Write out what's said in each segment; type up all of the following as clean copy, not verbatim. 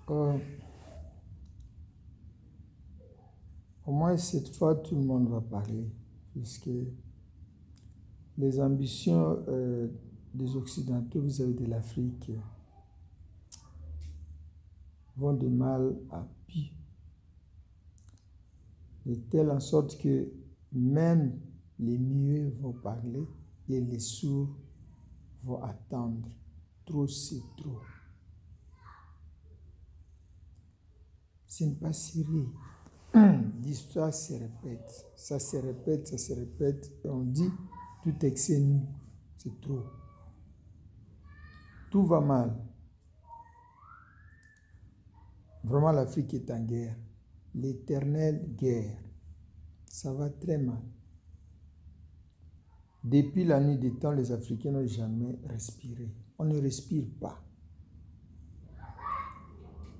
Au moins cette fois, tout le monde va parler, puisque les ambitions des Occidentaux vis-à-vis de l'Afrique vont de mal à pis, de telle en sorte que même les muets vont parler et les sourds vont attendre. Trop, c'est trop. Ce n'est pas sérieux. L'histoire se répète, ça se répète, ça se répète, et on dit tout excès nu, c'est trop. Tout va mal. Vraiment, l'Afrique est en guerre. L'éternelle guerre. Ça va très mal. Depuis la nuit des temps, les Africains n'ont jamais respiré. On ne respire pas.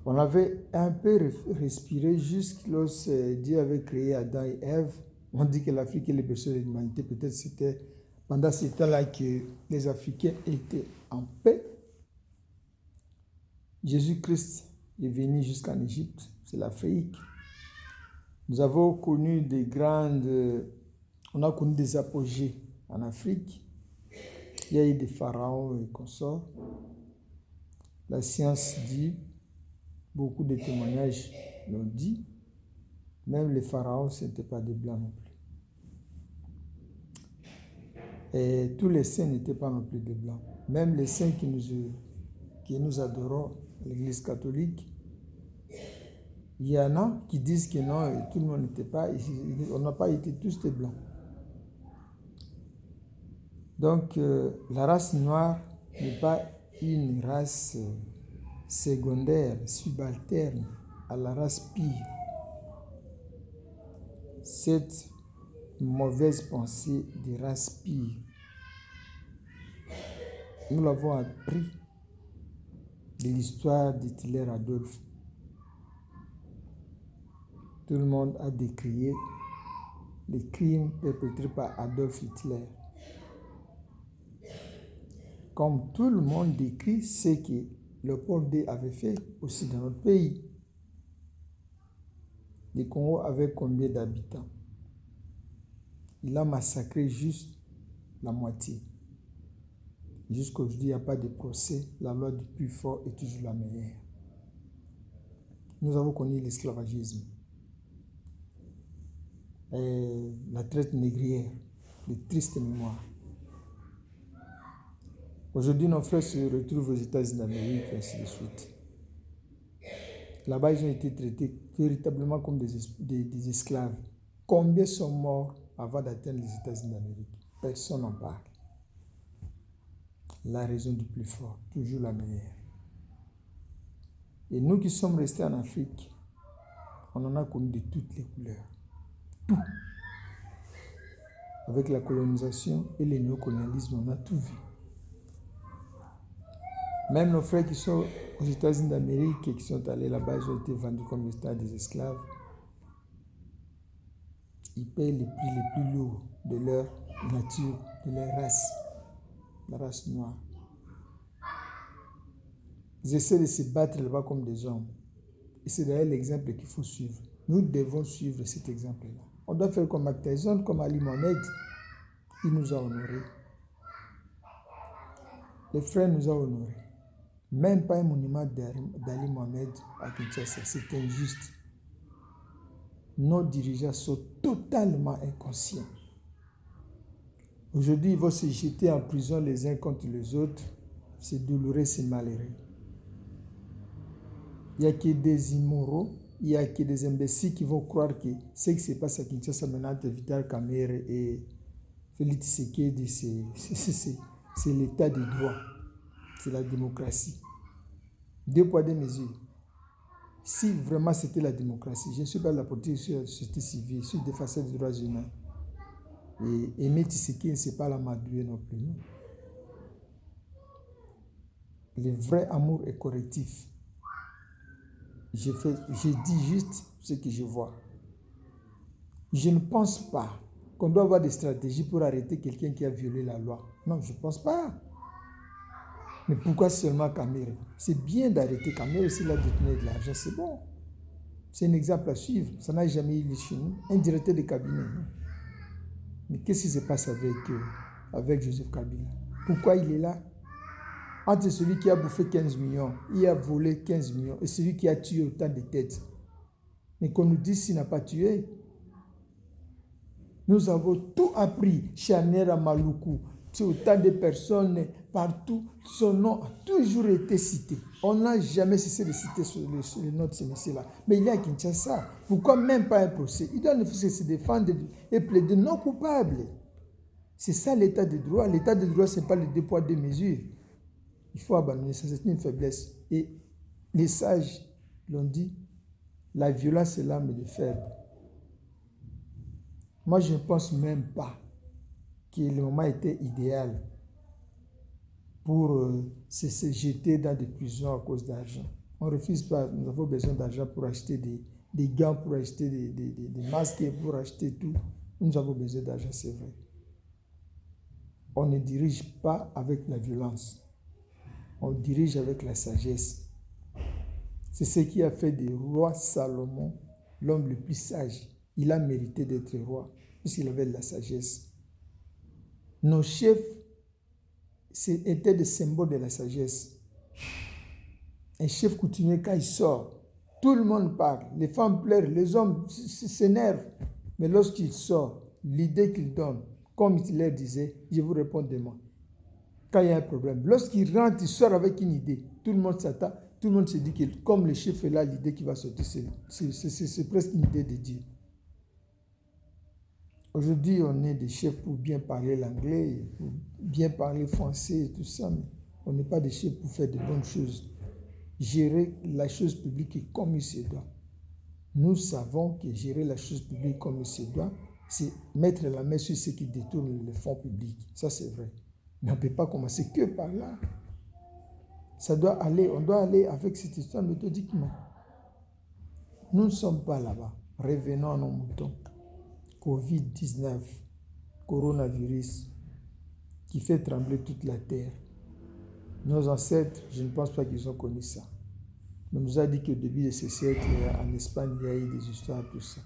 On avait un peu respiré jusque lorsque Dieu avait créé Adam et Ève. On dit que l'Afrique est le berceau de l'humanité. Peut-être c'était pendant ce temps-là que les Africains étaient en paix. Jésus-Christ est venu jusqu'en Égypte, c'est l'Afrique. Nous avons connu on a connu des apogées en Afrique. Il y a eu des pharaons et consorts. La science dit, beaucoup de témoignages l'ont dit, même les pharaons, ce n'étaient pas des blancs non plus. Et tous les saints n'étaient pas non plus des blancs. Même les saints que nous adorons, l'Église catholique, il y en a qui disent que non, tout le monde n'était pas, on n'a pas été tous des blancs. Donc, la race noire n'est pas une race secondaire, subalterne à la race pire. Cette mauvaise pensée des races pires, nous l'avons appris de l'histoire d'Hitler Adolphe. Tout le monde a décrié les crimes perpétrés par Adolf Hitler. Comme tout le monde décrit ce que Léopold II avait fait aussi dans notre pays. Le Congo avait combien d'habitants? Il a massacré juste la moitié. Jusqu'aujourd'hui, il n'y a pas de procès. La loi du plus fort est toujours la meilleure. Nous avons connu l'esclavagisme, la traite négrière, de tristes mémoires. Aujourd'hui, nos frères se retrouvent aux États-Unis d'Amérique et ainsi de suite. Là-bas, ils ont été traités véritablement comme des esclaves. Combien sont morts avant d'atteindre les États-Unis d'Amérique? Personne n'en parle. La raison du plus fort, toujours la meilleure. Et nous qui sommes restés en Afrique, on en a connu de toutes les couleurs. Tout. Avec la colonisation et le néocolonialisme, on a tout vu. Même nos frères qui sont aux États-Unis d'Amérique et qui sont allés là-bas, ils ont été vendus comme étant des esclaves. Ils payent les prix les plus lourds de leur nature, de leur race, la race noire. Ils essaient de se battre là-bas comme des hommes. Et c'est d'ailleurs l'exemple qu'il faut suivre. Nous devons suivre cet exemple-là. On doit faire comme Tyson, comme Ali Mohamed. Il nous a honorés. Les frères nous ont honorés. Même pas un monument d'Ali Mohamed à Kinshasa. C'est injuste. Nos dirigeants sont totalement inconscients. Aujourd'hui, ils vont se jeter en prison les uns contre les autres. C'est douloureux, c'est malheureux. Il n'y a que des immoraux, il n'y a que des imbéciles qui vont croire que ce qui se passe à Kinshasa maintenant entre Vital Kamerhe et Félix Tshisekedi, c'est l'état de droit, c'est la démocratie. 2 poids 2 mesures. Si vraiment c'était la démocratie, je ne suis pas la politique sur la société civile, je suis défenseur des droits humains. Et Aimé Tshisekedi ne sait pas la madouer non plus. Non. Le vrai amour est correctif. Je dis juste ce que je vois. Je ne pense pas qu'on doit avoir des stratégies pour arrêter quelqu'un qui a violé la loi. Non, je ne pense pas. Mais pourquoi seulement Kamere? C'est bien d'arrêter Kamere s'il a détenu de l'argent, c'est bon. C'est un exemple à suivre. Ça n'a jamais eu lieu chez nous. Un directeur de cabinet. Non? Mais qu'est-ce qui se passe avec Joseph Kabila? Pourquoi il est là? Entre celui qui a bouffé 15 millions, il a volé 15 millions, et celui qui a tué autant de têtes. Mais qu'on nous dise s'il n'a pas tué. Nous avons tout appris. Chanera Maluku, c'est autant de personnes partout. Son nom a toujours été cité. On n'a jamais cessé de citer le nom de ce monsieur-là. Mais il est à Kinshasa. Pourquoi même pas un procès? Il doit se défendre et plaider non coupable. C'est ça l'état de droit. L'état de droit, ce n'est pas le 2 poids 2 mesures. Il faut abandonner ça, c'est une faiblesse. Et les sages l'ont dit, la violence est l'âme des faibles. Moi, je ne pense même pas que le moment était idéal pour se jeter dans des prisons à cause d'argent. On ne refuse pas, nous avons besoin d'argent pour acheter des gants, pour acheter des masques, pour acheter tout. Nous avons besoin d'argent, c'est vrai. On ne dirige pas avec la violence. On dirige avec la sagesse. C'est ce qui a fait du roi Salomon l'homme le plus sage. Il a mérité d'être roi, puisqu'il avait de la sagesse. Nos chefs étaient des symboles de la sagesse. Un chef coutumier, quand il sort, tout le monde parle. Les femmes pleurent, les hommes s'énervent. Mais lorsqu'il sort, l'idée qu'il donne, comme il leur disait, je vous réponds demain. Quand il y a un problème, lorsqu'il rentre, il sort avec une idée. Tout le monde s'attend, tout le monde se dit que comme le chef est là, l'idée qui va sortir, c'est presque une idée de Dieu. Aujourd'hui, on est des chefs pour bien parler l'anglais, pour bien parler français et tout ça, mais on n'est pas des chefs pour faire de bonnes choses. Gérer la chose publique comme il se doit. Nous savons que gérer la chose publique comme il se doit, c'est mettre la main sur ceux qui détournent les fonds publics. Ça, c'est vrai. Mais on ne peut pas commencer que par là. On doit aller avec cette histoire méthodiquement. Nous ne sommes pas là-bas. Revenons à nos moutons. Covid-19, coronavirus, qui fait trembler toute la terre. Nos ancêtres, je ne pense pas qu'ils ont connu ça. On nous a dit qu'au début de ce siècle, en Espagne, il y a eu des histoires, tout ça.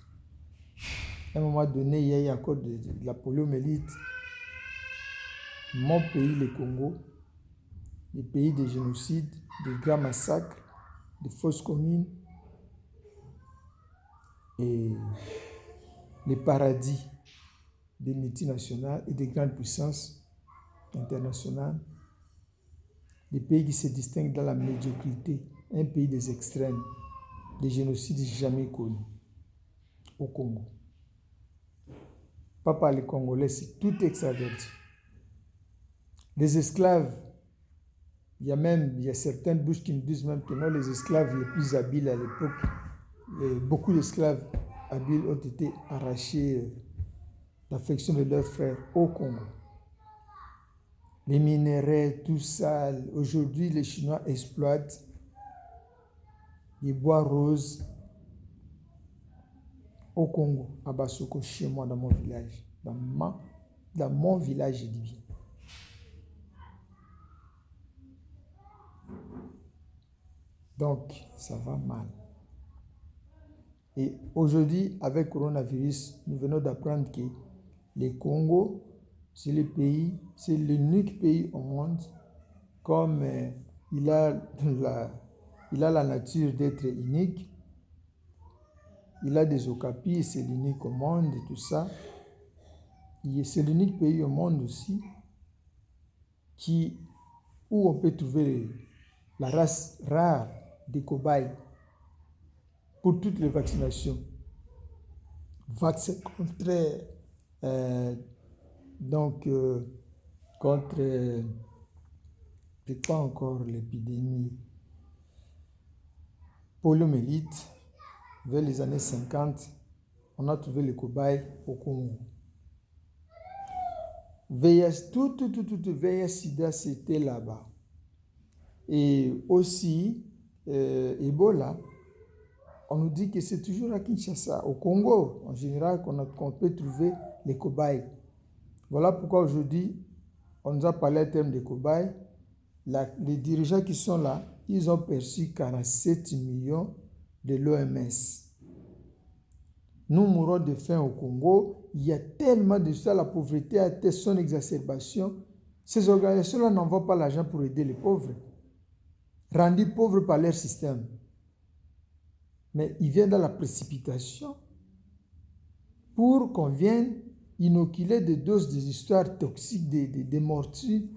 À un moment donné, il y a eu encore de la poliomyélite. Mon pays, le Congo, le pays des génocides, des grands massacres, des fausses communes et les paradis des multinationales et des grandes puissances internationales, des pays qui se distinguent dans la médiocrité, un pays des extrêmes, des génocides jamais connus au Congo. Pas par les Congolais, c'est tout extraverti. Les esclaves, il y a certaines bouches qui nous disent même que non, les esclaves les plus habiles à l'époque, beaucoup d'esclaves habiles ont été arrachés d'affection de leurs frères au Congo. Les minerais, tout ça, aujourd'hui les Chinois exploitent les bois roses au Congo, à Bassoko, chez moi, dans mon village. Dans mon village, je dis bien. Donc, ça va mal. Et aujourd'hui, avec le coronavirus, nous venons d'apprendre que le Congo, c'est l'unique pays au monde, comme il a la nature d'être unique, il a des okapis, c'est l'unique au monde et tout ça. C'est l'unique pays au monde aussi où on peut trouver la race rare des cobayes pour toutes les vaccinations. Vaccin contre c'est pas encore l'épidémie poliomyélite. Vers les années 50, on a trouvé les cobayes au Congo. VIH, tout VIH, SIDA, c'était là-bas. Et aussi, Ebola, on nous dit que c'est toujours à Kinshasa, au Congo, en général, qu'on peut trouver les cobayes. Voilà pourquoi aujourd'hui, on nous a parlé en termes de cobayes. les dirigeants qui sont là, ils ont perçu 47 millions de l'OMS. Nous mourons de faim au Congo. Il y a tellement de ça, la pauvreté a été son exacerbation. Ces organisations-là n'envoient pas l'argent pour aider les pauvres, rendus pauvres par leur système. Mais ils viennent dans la précipitation pour qu'on vienne inoculer des doses des histoires toxiques, des mortues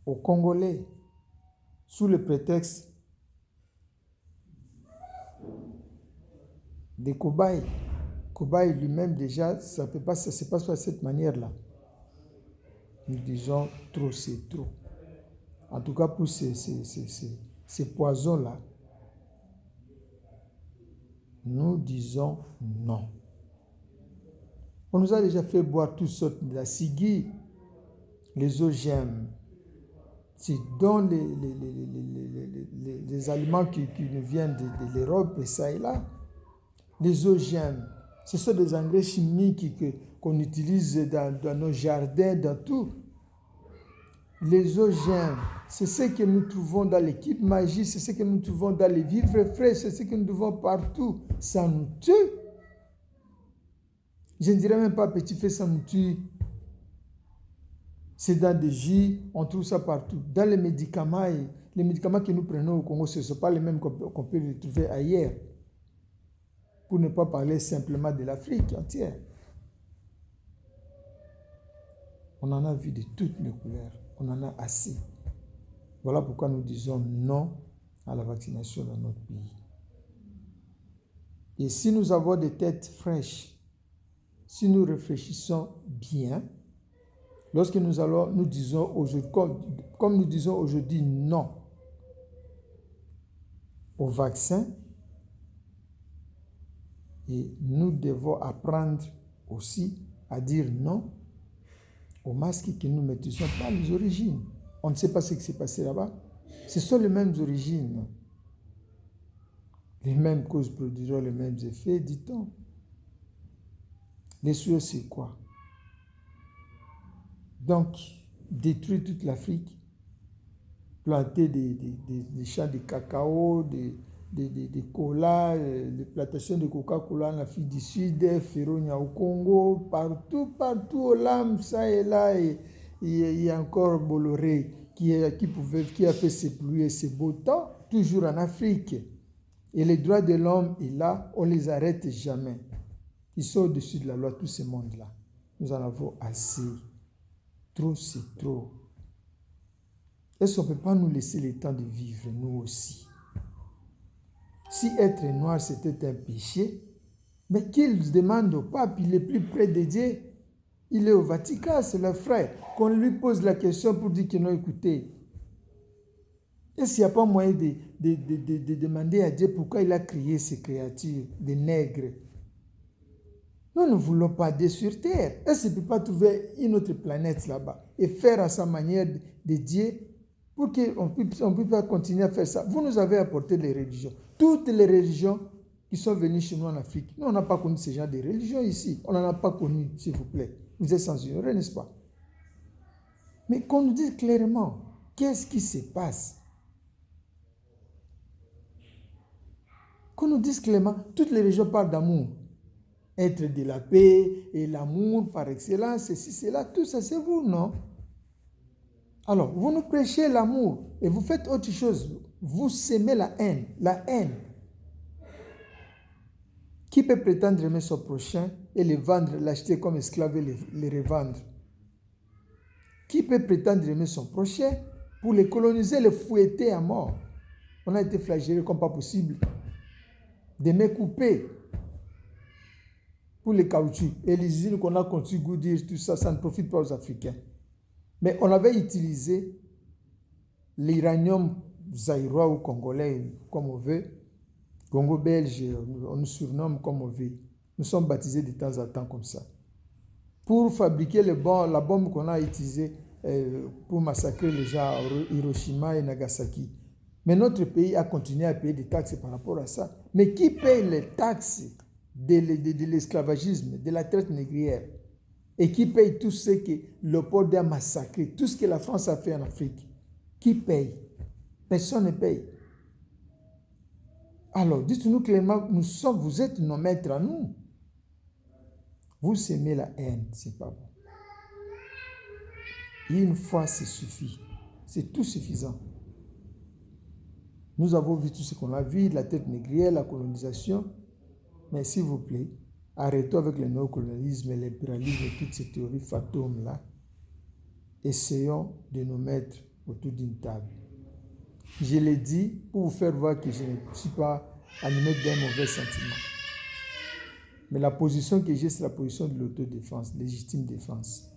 aux Congolais, sous le prétexte des cobayes. Cobaye lui-même déjà, ça ne se passe pas de cette manière-là. Nous disons trop, c'est trop. En tout cas, pour ces poisons-là, nous disons non. On nous a déjà fait boire toutes sortes de la ciguë, les OGM. C'est dans les aliments qui nous viennent de l'Europe et ça et là. Les OGM, ce sont des engrais chimiques qu'on utilise dans nos jardins, dans tout. Les OGM, c'est ce que nous trouvons dans l'équipe magie, c'est ce que nous trouvons dans les vivres frais, c'est ce que nous trouvons partout. Ça nous tue. Je ne dirais même pas petit feu, ça nous tue. C'est dans des jus, on trouve ça partout. Dans les médicaments que nous prenons au Congo, ce ne sont pas les mêmes qu'on peut retrouver ailleurs. Pour ne pas parler simplement de l'Afrique entière. On en a vu de toutes les couleurs. On en a assez. Voilà pourquoi nous disons non à la vaccination dans notre pays. Et si nous avons des têtes fraîches, si nous réfléchissons bien, lorsque nous disons aujourd'hui, comme nous disons aujourd'hui non au vaccin, et nous devons apprendre aussi à dire non aux masques que nous maîtrisons pas les origines. On ne sait pas ce qui s'est passé là-bas. Ce sont les mêmes origines. Les mêmes causes produiront les mêmes effets, dit-on. Les souhaits, c'est quoi? Donc, détruire toute l'Afrique, planter des champs de cacao, des colas, des plantations de Coca-Cola en Afrique du Sud, Feronia au Congo, partout au Lam, ça et là, et il y a encore Bolloré qui a fait ses pluies et ses beaux temps, toujours en Afrique. Et les droits de l'homme, et là, on ne les arrête jamais. Ils sont au-dessus de la loi, tout ce monde-là. Nous en avons assez. Trop, c'est trop. Est-ce qu'on ne peut pas nous laisser le temps de vivre, nous aussi? Si être noir, c'était un péché, mais qu'il demande au pape, il est plus près de Dieu. Il est au Vatican, c'est le frère. Qu'on lui pose la question pour dire qu'il n'a écouté. Est-ce qu'il n'y a pas moyen de demander à Dieu pourquoi il a créé ces créatures, des nègres? Nous ne voulons pas Dieu sur terre. Est-ce qu'il ne peut pas trouver une autre planète là-bas et faire à sa manière de Dieu pour qu'on ne puisse pas continuer à faire ça? Vous nous avez apporté les religions. Toutes les religions qui sont venues chez nous en Afrique. Nous, on n'a pas connu ce genre de religions ici. On n'en a pas connu, s'il vous plaît. Vous êtes sans ignorer, n'est-ce pas? Mais qu'on nous dise clairement, qu'est-ce qui se passe? Qu'on nous dise clairement, toutes les religions parlent d'amour. Être de la paix et l'amour par excellence, ceci, cela, tout ça, c'est vous, non? Alors, vous nous prêchez l'amour et vous faites autre chose. Vous sémez la haine. La haine. Qui peut prétendre aimer son prochain et le vendre, l'acheter comme esclave et le revendre? Qui peut prétendre aimer son prochain pour le coloniser, le fouetter à mort? On a été flagellés comme pas possible. Des mains coupées pour les caoutchoucs. Et les usines qu'on a construites, Goodyear, tout ça, ça ne profite pas aux Africains. Mais on avait utilisé l'uranium zaïrois ou congolais, comme on veut. Congo belge, on nous surnomme comme on veut. Nous sommes baptisés de temps en temps comme ça. Pour fabriquer la bombe qu'on a utilisée pour massacrer les gens à Hiroshima et Nagasaki. Mais notre pays a continué à payer des taxes par rapport à ça. Mais qui paye les taxes de l'esclavagisme, de la traite négrière? et qui paye tout ce que Léopold a massacré, tout ce que la France a fait en Afrique. Qui paye? Personne ne paye. Alors, dites-nous clairement, vous êtes nos maîtres à nous. Vous semez la haine, c'est pas bon. Et une fois, c'est suffit. C'est tout suffisant. Nous avons vu tout ce qu'on a vu, la tête négrière, la colonisation. Mais s'il vous plaît, arrêtons avec le néocolonialisme, l'impérialisme et toutes ces théories fantômes-là. Essayons de nous mettre autour d'une table. Je l'ai dit pour vous faire voir que je ne suis pas animé d'un mauvais sentiment. Mais la position que j'ai, c'est la position de l'autodéfense, légitime défense.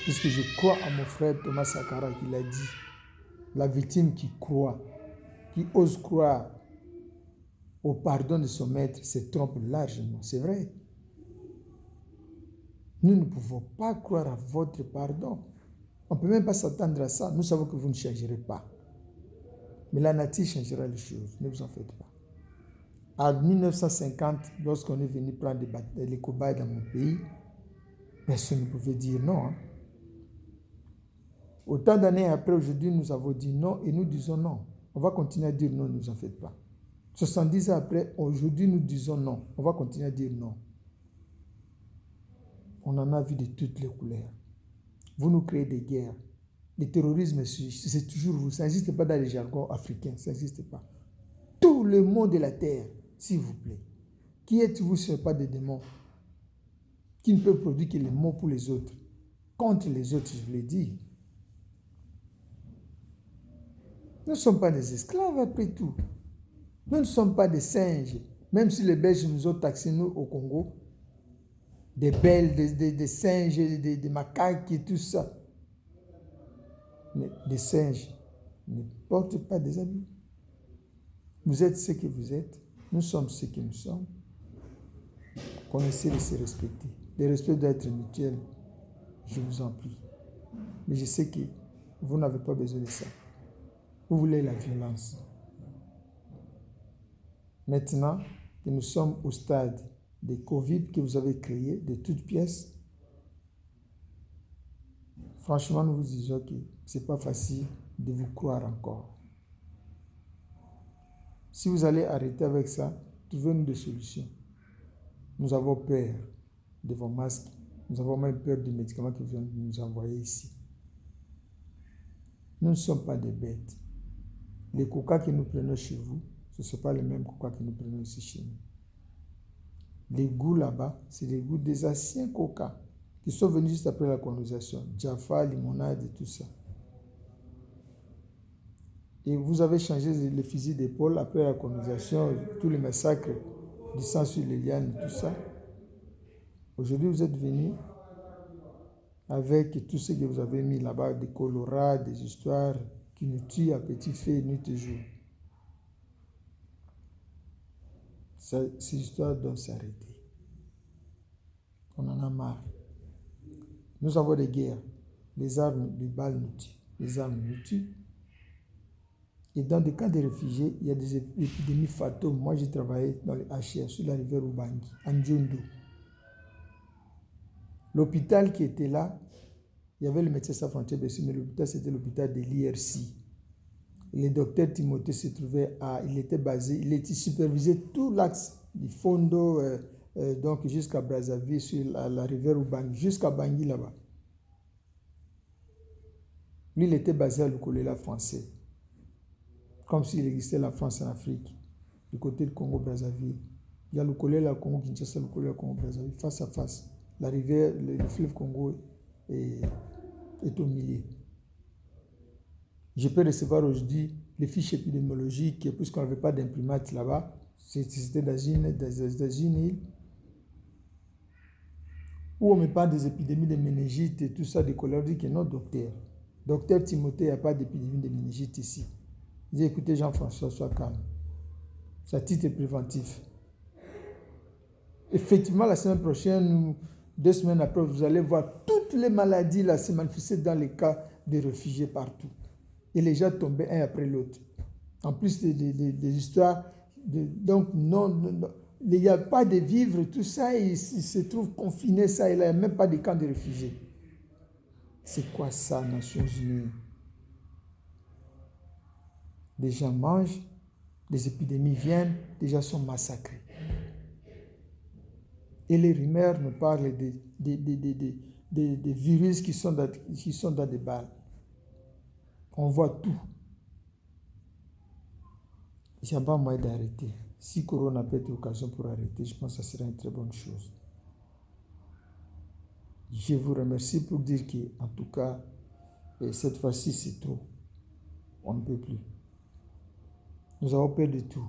Puisque je crois à mon frère Thomas Sankara qui l'a dit. La victime qui croit, qui ose croire au pardon de son maître se trompe largement. C'est vrai. Nous ne pouvons pas croire à votre pardon. On ne peut même pas s'attendre à ça. Nous savons que vous ne changerez pas. Mais la nature changera les choses. Ne vous en faites pas. En 1950, lorsqu'on est venu prendre les cobayes dans mon pays, personne ne pouvait dire non. Autant d'années après, aujourd'hui, nous avons dit non et nous disons non. On va continuer à dire non, ne vous en faites pas. 70 ans après, aujourd'hui, nous disons non. On va continuer à dire non. On en a vu de toutes les couleurs. Vous nous créez des guerres. Le terrorisme, c'est toujours vous. Ça n'existe pas dans les jargons africains. Ça n'existe pas. Tout le monde de la terre, s'il vous plaît. Qui êtes-vous si ce n'est pas des démons qui ne peuvent produire que les mots pour les autres? Contre les autres, je vous l'ai dit. Nous ne sommes pas des esclaves après tout. Nous ne sommes pas des singes. Même si les Belges nous ont taxés, nous, au Congo, des belles, des singes, des macaques et tout ça. Mais des singes ne portent pas des habits. Vous êtes ce que vous êtes. Nous sommes ce que nous sommes. Qu'on essaie de se respecter. Le respect doit être mutuel. Je vous en prie. Mais je sais que vous n'avez pas besoin de ça. Vous voulez la violence. Maintenant que nous sommes au stade des Covid que vous avez créé de toutes pièces, franchement, nous vous disons que ce n'est pas facile de vous croire encore. Si vous allez arrêter avec ça, trouvez-nous des solutions. Nous avons peur de vos masques. Nous avons même peur des médicaments que vous nous envoyez ici. Nous ne sommes pas des bêtes. Les coca que nous prenons chez vous, ce ne sont pas les mêmes coca que nous prenons ici chez nous. Les goûts là-bas, c'est les goûts des anciens coca qui sont venus juste après la colonisation. Jaffa, limonade et tout ça. Et vous avez changé le fusil d'épaule après la colonisation, tous les massacres du sang sur les lianes et tout ça. Aujourd'hui, vous êtes venus avec tout ce que vous avez mis là-bas, des colorats, des histoires qui nous tuent à petit feu nuit et jour. Ces histoires doivent s'arrêter. On en a marre. Nous avons des guerres. Les armes, les balles nous tuent. Les armes nous tuent. Et dans des camps de réfugiés, il y a des épidémies fantômes. Moi, j'ai travaillé dans les HR, sur la rivière Ubangi, à Ndjondo. L'hôpital qui était là, il y avait le médecin sans frontières, mais l'hôpital, c'était l'hôpital de l'IRC. Le docteur Timothée se trouvait il était basé, il était supervisé tout l'axe du Fondo, donc jusqu'à Brazzaville, sur la rivière Ubangi, jusqu'à Bangui là-bas. Lui, il était basé à Lukolela français, comme s'il existait la France en Afrique, du côté du Congo-Brazzaville. Il y a Lukolela, Congo-Kinshasa, Lukolela, Congo-Brazzaville, face à face. La rivière, le fleuve Congo est au milieu. Je peux recevoir aujourd'hui les fiches épidémiologiques, puisqu'on n'avait pas d'imprimante là-bas. C'était dans une île où on me parle des épidémies de méningite et tout ça, de choléra. On dit que non, docteur. Docteur Timothée, il n'y a pas d'épidémie de méningite ici. Il dit, écoutez Jean-François, sois calme. C'est à titre préventif. Effectivement, la semaine prochaine, 2 semaines après, vous allez voir toutes les maladies là se manifester dans les cas de réfugiés partout. Et les gens tombaient un après l'autre. En plus des histoires, donc non, il n'y a pas de vivres, tout ça, ils se trouvent confinés, ça, il n'y a même pas de camp de réfugiés. C'est quoi ça, Nations Unies? Des gens mangent, des épidémies viennent, des gens sont massacrés. Et les rumeurs nous parlent des virus qui sont dans des balles. On voit tout. Il n'y a pas moyen d'arrêter. Si Corona peut être l'occasion pour arrêter, je pense que ça serait une très bonne chose. Je vous remercie pour dire qu'en tout cas, cette fois-ci, c'est trop. On ne peut plus. Nous avons peur de tout.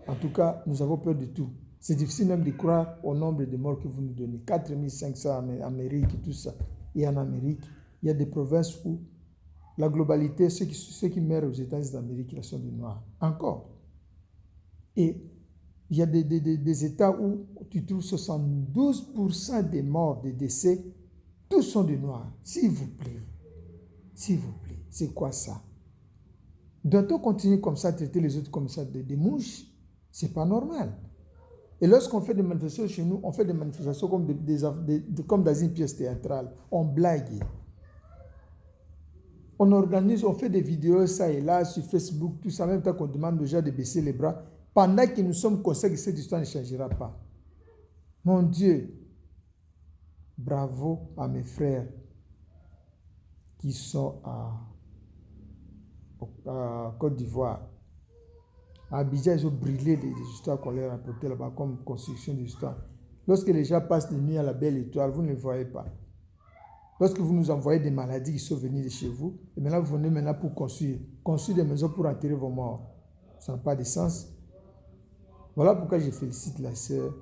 En tout cas, nous avons peur de tout. C'est difficile même de croire au nombre de morts que vous nous donnez. 4500 en Amérique et tout ça. Et en Amérique, il y a des provinces où la globalité, ceux qui meurent aux États-Unis d'Amérique, ils sont des Noirs. Encore. Et il y a des États où tu trouves 72% des morts, des décès, tous sont des Noirs. S'il vous plaît. S'il vous plaît. C'est quoi ça? Doit-on continuer comme ça, traiter les autres comme ça, des mouches? C'est pas normal. Et lorsqu'on fait des manifestations chez nous, on fait des manifestations comme dans une pièce théâtrale. On blague. On organise, on fait des vidéos, ça et là, sur Facebook, tout ça, en même temps qu'on demande aux gens de baisser les bras, pendant que nous sommes conscients que cette histoire ne changera pas. Mon Dieu, bravo à mes frères qui sont à Côte d'Ivoire. À Abidjan, ils ont brûlé les histoires qu'on leur rapportait là-bas comme construction d'histoire. Lorsque les gens passent des nuits à la belle étoile, vous ne les voyez pas. Lorsque vous nous envoyez des maladies qui sont venues de chez vous, et maintenant vous venez maintenant pour construire des maisons pour enterrer vos morts. Ça n'a pas de sens. Voilà pourquoi je félicite la sœur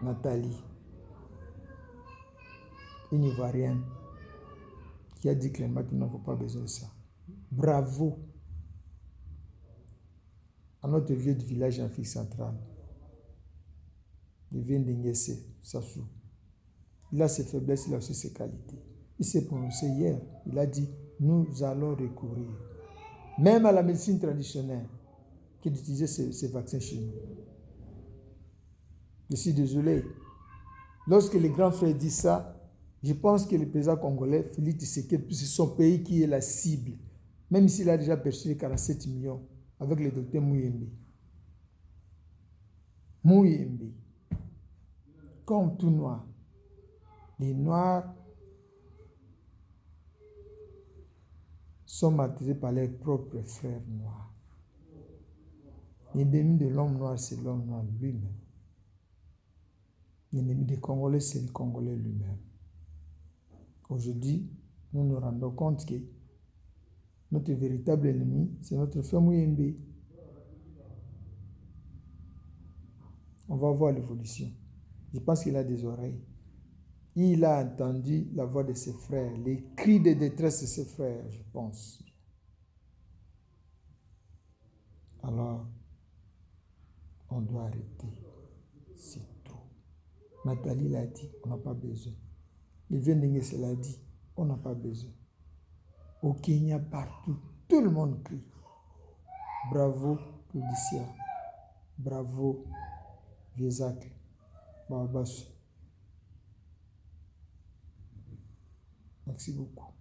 Nathalie, une Ivoirienne, qui a dit clairement qu'il n'en faut pas besoin de ça. Bravo à notre vieux village en Afrique centrale. Il vient d'Ingesse, Sassou. Il a ses faiblesses, il a aussi ses qualités. Il s'est prononcé hier. Il a dit, nous allons recourir, même à la médecine traditionnelle, que d'utiliser ces vaccins chez nous. Je suis désolé. Lorsque les grands frères disent ça, je pense que le président congolais, Félix Tshisekedi, c'est son pays qui est la cible, même s'il a déjà perçu 47 millions avec le docteur Mouyembe. Mouyembe, comme tout noir. Les noirs sont martyrisés par leurs propres frères noirs. L'ennemi de l'homme noir, c'est l'homme noir lui-même. L'ennemi des Congolais, c'est le Congolais lui-même. Aujourd'hui, nous nous rendons compte que notre véritable ennemi, c'est notre frère Mouyembe. On va voir l'évolution. Je pense qu'il a des oreilles. Il a entendu la voix de ses frères, les cris de détresse de ses frères, je pense. Alors, on doit arrêter. C'est trop. Nathalie l'a dit, on n'a pas besoin. Le Vendingues l'a dit, on n'a pas besoin. Au Kenya, partout, tout le monde crie. Bravo, Claudicia. Bravo, Viezac. Barbasse. Merci beaucoup.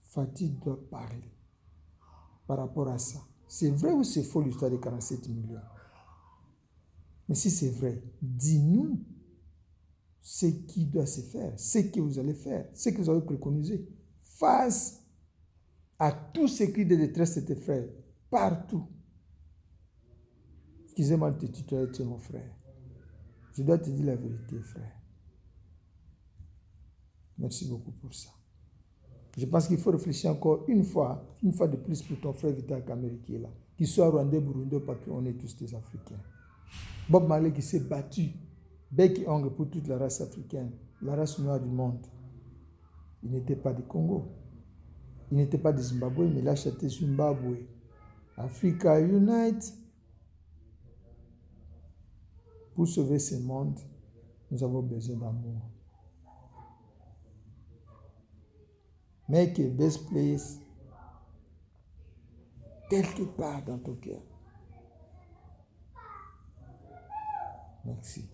Fatih doit parler par rapport à ça. C'est vrai ou c'est faux l'histoire de 47 millions? Mais si c'est vrai, dis-nous ce qui doit se faire, ce que vous allez faire, ce que vous avez préconisé face à tous ces cris de détresse de tes frères, partout. Excusez-moi de te tutoyer, tu es mon frère. Je dois te dire la vérité, frère. Merci beaucoup pour ça. Je pense qu'il faut réfléchir encore une fois de plus pour ton frère Vital Kamerhe qui est là. Qu'il soit rwandais, burundais, parce qu'on est tous des Africains. Bob Marley qui s'est battu, bec et ongle pour toute la race africaine, la race noire du monde. Il n'était pas du Congo. Il n'était pas du Zimbabwe, mais il a chanté Zimbabwe. Africa Unite. Pour sauver ce monde, nous avons besoin d'amour. Make a best place quelque part dans ton cœur. Merci.